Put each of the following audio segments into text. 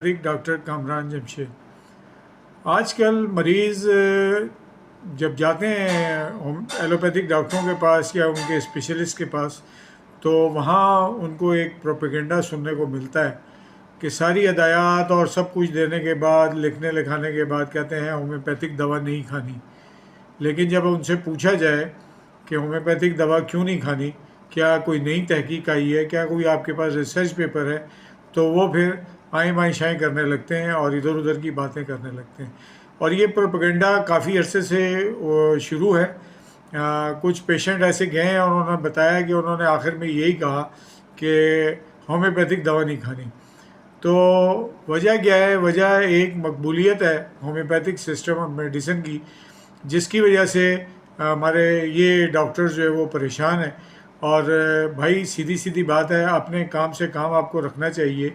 Doctor Kamran Jamshed. آج کل مریض جب جاتے ہیں ایلوپیتھک ڈاکٹروں کے پاس یا ان کے اسپیشلسٹ کے پاس، تو وہاں ان کو ایک پروپیگنڈا سننے کو ملتا ہے کہ ساری ہدایات اور سب کچھ دینے کے بعد، لکھنے لکھانے کے بعد کہتے ہیں ہومیوپیتھک دوا نہیں کھانی۔ لیکن جب ان سے پوچھا جائے کہ ہومیوپیتھک دوا کیوں نہیں کھانی، کیا کوئی نئی تحقیق آئی ہے، کیا کوئی آپ کے پاس ریسرچ پیپر ہے، تو وہ پھر آئیں بائیں شائیں کرنے لگتے ہیں اور ادھر ادھر کی باتیں کرنے لگتے ہیں۔ اور یہ پروپیگنڈا کافی عرصے سے شروع ہے۔ کچھ پیشنٹ ایسے گئے ہیں اور انہوں نے بتایا کہ انہوں نے آخر میں یہی کہا کہ ہومیوپیتھک دوا نہیں کھانی۔ تو وجہ کیا ہے؟ وجہ ایک مقبولیت ہے ہومیوپیتھک سسٹم اور میڈیسن کی، جس کی وجہ سے ہمارے یہ ڈاکٹرز جو ہے وہ پریشان ہیں۔ اور بھائی سیدھی سیدھی بات ہے، اپنے کام سے کام آپ کو رکھنا چاہیے۔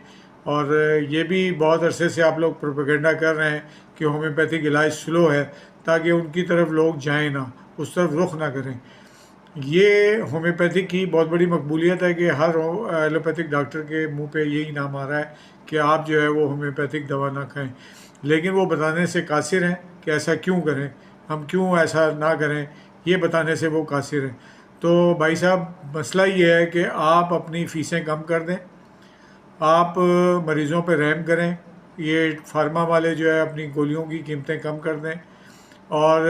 اور یہ بھی بہت عرصے سے آپ لوگ پروپیگنڈا کر رہے ہیں کہ ہومیوپیتھک علاج سلو ہے، تاکہ ان کی طرف لوگ جائیں نہ، اس طرف رخ نہ کریں۔ یہ ہومیوپیتھک کی بہت بڑی مقبولیت ہے کہ ہر ایلوپیتھک ڈاکٹر کے منہ پہ یہی نام آ رہا ہے کہ آپ جو ہے وہ ہومیوپیتھک دوا نہ کھائیں، لیکن وہ بتانے سے قاصر ہیں کہ ایسا کیوں کریں، ہم کیوں ایسا نہ کریں، یہ بتانے سے وہ قاصر ہیں۔ تو بھائی صاحب، مسئلہ یہ ہے کہ آپ اپنی فیسیں کم کر دیں، آپ مریضوں پہ رحم کریں، یہ فارما والے جو ہے اپنی گولیوں کی قیمتیں کم کر دیں، اور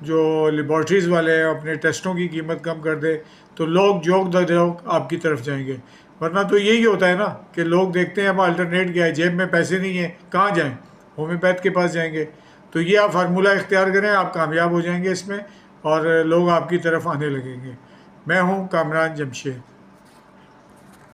جو لیبارٹریز والے ہیں اپنے ٹیسٹوں کی قیمت کم کر دیں، تو لوگ جوک دا جوک آپ کی طرف جائیں گے۔ ورنہ تو یہی ہوتا ہے نا کہ لوگ دیکھتے ہیں اب الٹرنیٹ کیا ہے، جیب میں پیسے نہیں ہیں، کہاں جائیں؟ ہومیوپیتھ کے پاس جائیں گے۔ تو یہ آپ فارمولہ اختیار کریں، آپ کامیاب ہو جائیں گے اس میں، اور لوگ آپ کی طرف آنے لگیں گے۔ میں ہوں کامران جمشید۔